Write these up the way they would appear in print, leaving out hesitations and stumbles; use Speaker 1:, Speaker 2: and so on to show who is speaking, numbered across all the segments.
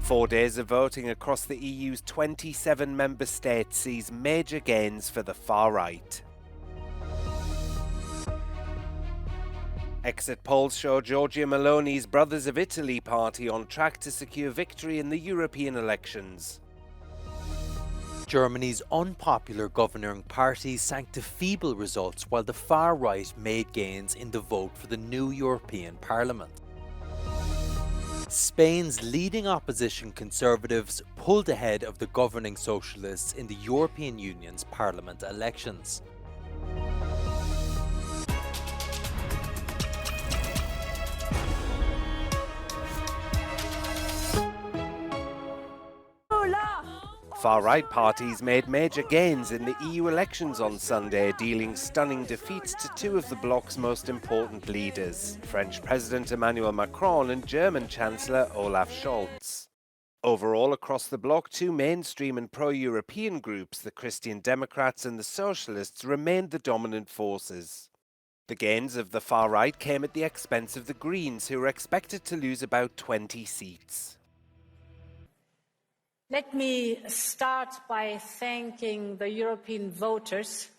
Speaker 1: 4 days of voting across the EU's 27 member states sees major gains for the far right. Exit polls show Giorgia Meloni's Brothers of Italy party on track to secure victory in the European elections.
Speaker 2: Germany's unpopular governing party sank to feeble results while the far right made gains in the vote for the new European Parliament. Spain's leading opposition Conservatives pulled ahead of the governing Socialists in the European Union's Parliament elections.
Speaker 1: Far-right parties made major gains in the EU elections on Sunday, dealing stunning defeats to two of the bloc's most important leaders, French President Emmanuel Macron and German Chancellor Olaf Scholz. Overall, across the bloc, two mainstream and pro-European groups, the Christian Democrats and the Socialists, remained the dominant forces. The gains of the far right came at the expense of the Greens, who were expected to lose about 20 seats.
Speaker 3: Let me start by thanking the European voters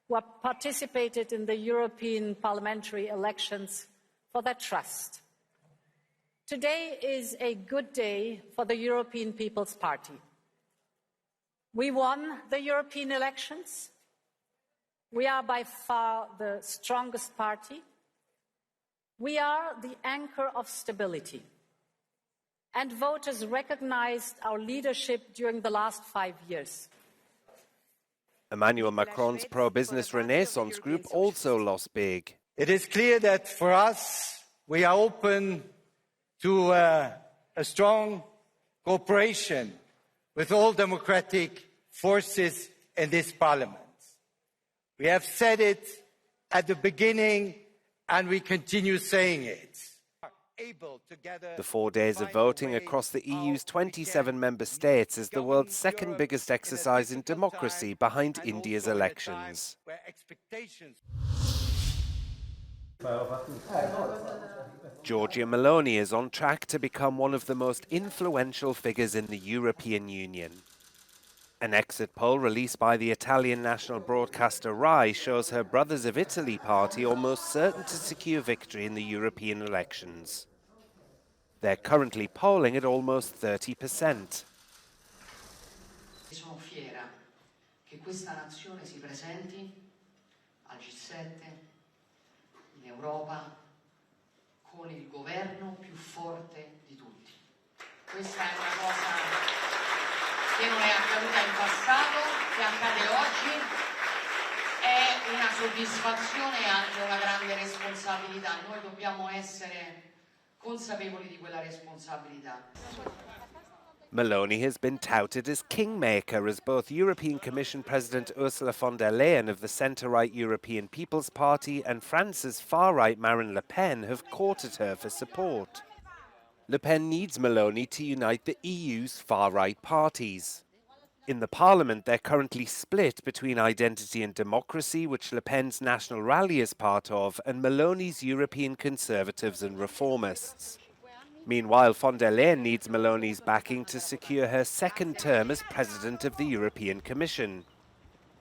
Speaker 3: who have participated in the European parliamentary elections for their trust. Today is a good day for the European People's Party. We won the European elections. We are by far the strongest party. We are the anchor of stability. And voters recognized our leadership during the last 5 years.
Speaker 1: Emmanuel Macron's pro-business Renaissance group also lost big.
Speaker 4: It is clear that for us, we are open to a strong cooperation with all democratic forces in this parliament. We have said it at the beginning and we continue saying it.
Speaker 1: The 4 days of voting across the EU's 27 member states is the world's second biggest exercise in democracy, behind India's elections. Giorgia Meloni is on track to become one of the most influential figures in the European Union. An exit poll released by the Italian national broadcaster Rai shows her Brothers of Italy party almost certain to secure victory in the European elections. They're currently polling at almost 30%.
Speaker 5: Sono fiera che questa nazione si presenti al G7 in Europa con il governo più forte di tutti. Questa è una cosa che non è accaduta in passato, che accade oggi, è una soddisfazione e anche una grande responsabilità. Noi dobbiamo essere consapevoli di quella responsabilità.
Speaker 1: Meloni has been touted as kingmaker as both European Commission President Ursula von der Leyen of the centre-right European People's Party and France's far-right Marine Le Pen have courted her for support. Le Pen needs Meloni to unite the EU's far-right parties. In the parliament, they're currently split between Identity and Democracy, which Le Pen's National Rally is part of, and Meloni's European Conservatives and Reformists. Meanwhile, von der Leyen needs Meloni's backing to secure her second term as President of the European Commission.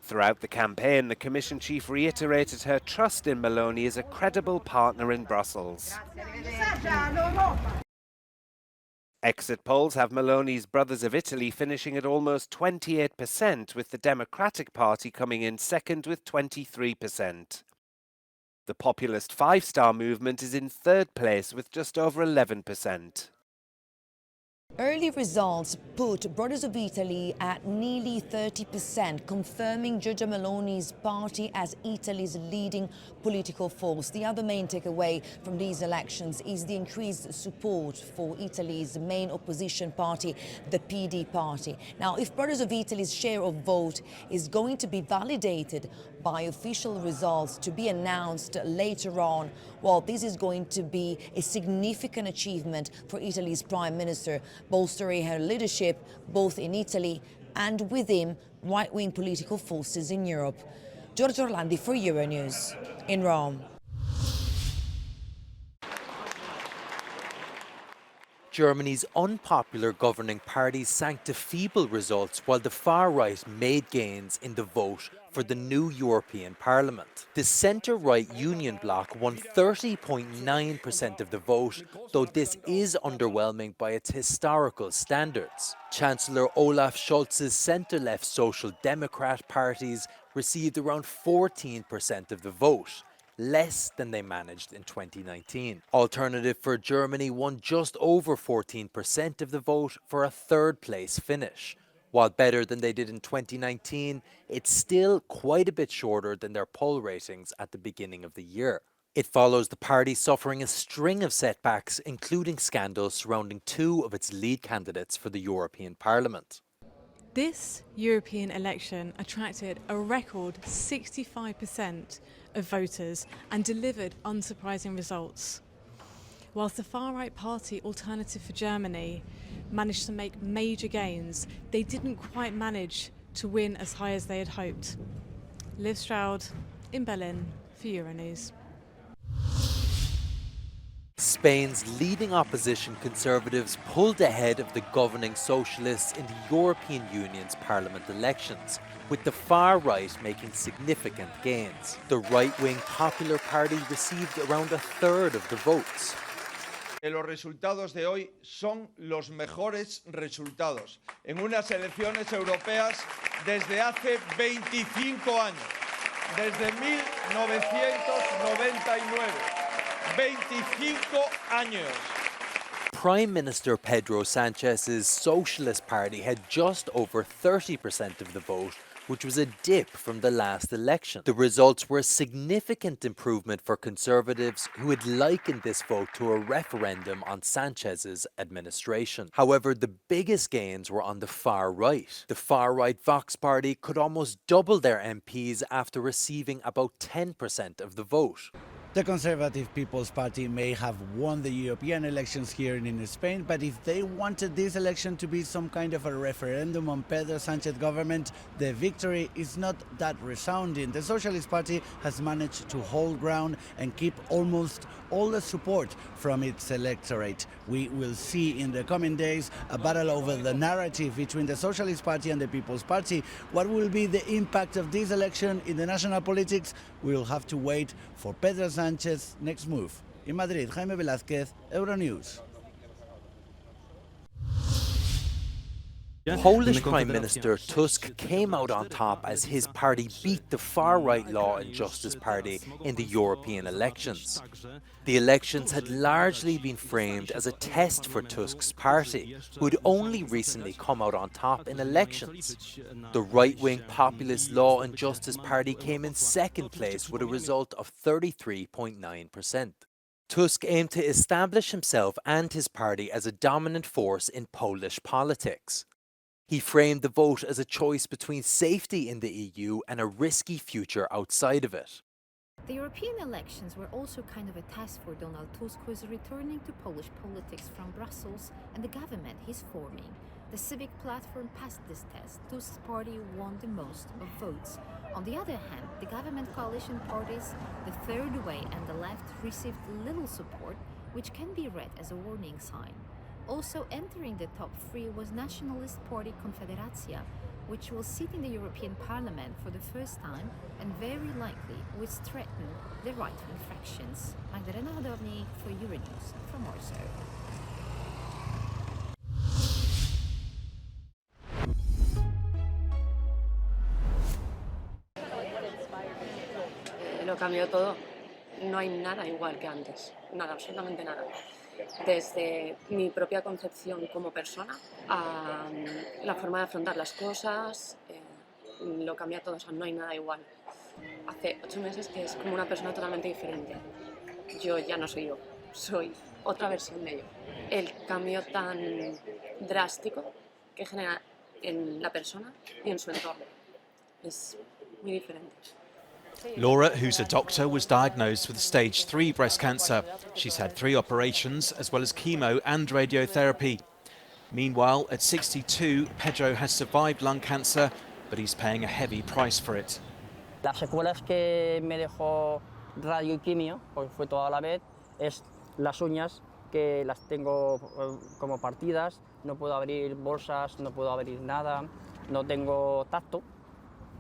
Speaker 1: Throughout the campaign, the Commission chief reiterated her trust in Meloni as a credible partner in Brussels. Exit polls have Meloni's Brothers of Italy finishing at almost 28%, with the Democratic Party coming in second with 23%. The populist Five Star Movement is in third place with just over 11%.
Speaker 6: Early results put Brothers of Italy at nearly 30%, confirming Giorgia Meloni's party as Italy's leading political force. The other main takeaway from these elections is the increased support for Italy's main opposition party, the PD party. Now, if Brothers of Italy's share of vote is going to be validated by official results to be announced later on, well, this is going to be a significant achievement for Italy's Prime Minister, bolstering her leadership both in Italy and within right-wing political forces in Europe. Giorgio Orlandi for Euronews in Rome.
Speaker 2: Germany's unpopular governing party sank to feeble results while the far right made gains in the vote for the new European Parliament. The centre-right Union bloc won 30.9% of the vote, though this is underwhelming by its historical standards. Chancellor Olaf Scholz's centre-left Social Democrat parties received around 14% of the vote, less than they managed in 2019. Alternative for Germany won just over 14% of the vote for a third-place finish. While better than they did in 2019, it's still quite a bit shorter than their poll ratings at the beginning of the year. It follows the party suffering a string of setbacks, including scandals surrounding two of its lead candidates for the European Parliament.
Speaker 7: This European election attracted a record 65% of voters and delivered unsurprising results. Whilst the far-right party Alternative for Germany managed to make major gains, they didn't quite manage to win as high as they had hoped. Liv Stroud in Berlin for Euronews.
Speaker 2: Spain's leading opposition Conservatives pulled ahead of the governing Socialists in the European Union's parliament elections, with the far right making significant gains. The right-wing Popular Party received around a third of the votes.
Speaker 8: Los resultados de hoy son los mejores resultados en unas elecciones europeas desde hace 25 años, desde 1999. 25 años.
Speaker 2: Prime Minister Pedro Sanchez's Socialist Party had just over 30% of the vote, which was a dip from the last election. The results were a significant improvement for Conservatives who had likened this vote to a referendum on Sanchez's administration. However, the biggest gains were on the far right. The far right Vox Party could almost double their MPs after receiving about 10% of the vote.
Speaker 9: The Conservative People's Party may have won the European elections here in Spain, but if they wanted this election to be some kind of a referendum on Pedro Sánchez government, the victory is not that resounding. The Socialist Party has managed to hold ground and keep almost all the support from its electorate. We will see in the coming days a battle over the narrative between the Socialist Party and the People's Party. What will be the impact of this election in the national politics? We will have to wait for Pedro Sánchez's next move. In Madrid, Jaime Velázquez, Euronews.
Speaker 2: Polish Prime Minister Tusk came out on top as his party beat the far-right Law and Justice Party in the European elections. The elections had largely been framed as a test for Tusk's party, who had only recently come out on top in elections. The right-wing populist Law and Justice Party came in second place with a result of 33.9%. Tusk aimed to establish himself and his party as a dominant force in Polish politics. He framed the vote as a choice between safety in the EU and a risky future outside of it.
Speaker 10: The European elections were also kind of a test for Donald Tusk, who is returning to Polish politics from Brussels and the government he's forming. The Civic Platform passed this test. Tusk's party won the most of votes. On the other hand, the government coalition parties, the Third Way and the Left, received little support, which can be read as a warning sign. Also entering the top three was Nationalist Party Confederacja, which will sit in the European Parliament for the first time and very likely will threaten the right-wing fractions. Magdalena Hodownik for Euronews from Warsaw.
Speaker 11: Lo cambió todo. No hay nada igual que antes. Nada, absolutamente nada. Desde mi propia concepción como persona a la forma de afrontar las cosas, lo cambia todo, o sea, no hay nada igual. Hace 8 meses que es como una persona totalmente diferente. Yo ya no soy yo, soy otra versión de yo. El cambio tan drástico que genera en la persona y en su entorno es muy diferente.
Speaker 12: Laura, who's a doctor, was diagnosed with stage 3 breast cancer. She's had 3 operations as well as chemo and radiotherapy. Meanwhile, at 62, Pedro has survived lung cancer, but he's paying a heavy price for it.
Speaker 13: Las secuelas que me dejó radio y quimio, porque fue toda a la vez, es las uñas que las tengo como partidas, no puedo abrir bolsas, no puedo abrir nada, no tengo tacto.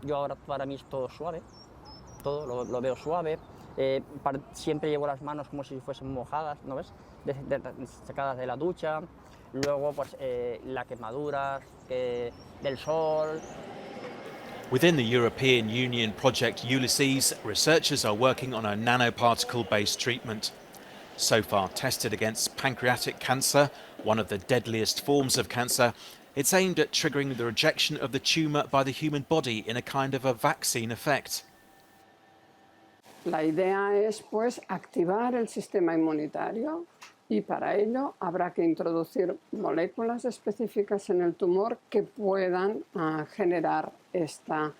Speaker 13: Yo ahora para mí es todo suave, todo lo veo suave. Siempre llevo las manos como si fuesen mojadas, ¿no ves? Sacadas de la ducha. Luego, pues, las quemaduras del sol.
Speaker 12: Within the European Union project Ulysses, researchers are working on a nanoparticle-based treatment. So far tested against pancreatic cancer, one of the deadliest forms of cancer, it's aimed at triggering the rejection of the tumour by the human body in a kind of a vaccine effect.
Speaker 14: La idea es, pues, activar el sistema inmunitario y para ello habrá que introducir moléculas específicas en el tumor que puedan generar esta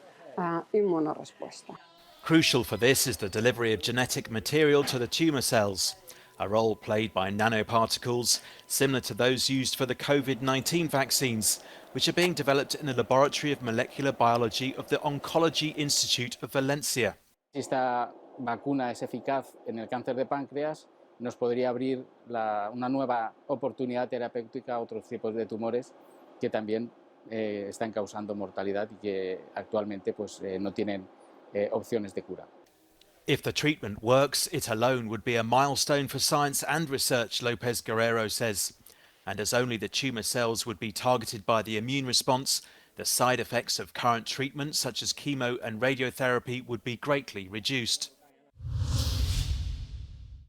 Speaker 14: inmunorespuesta.
Speaker 12: Crucial for this is the delivery of genetic material to the tumour cells, a role played by nanoparticles similar to those used for the COVID-19 vaccines, which are being developed in the Laboratory of Molecular Biology of the Oncology Institute of Valencia.
Speaker 15: Esta vacuna es eficaz en el cáncer de páncreas, nos podría abrir una nueva oportunidad terapéutica a otros tipos de tumores que también están causando mortalidad y que actualmente pues, no tienen opciones de cura.
Speaker 12: If the treatment works, it alone would be a milestone for science and research, Lopez Guerrero says. And as only the tumour cells would be targeted by the immune response, the side effects of current treatments such as chemo and radiotherapy would be greatly reduced.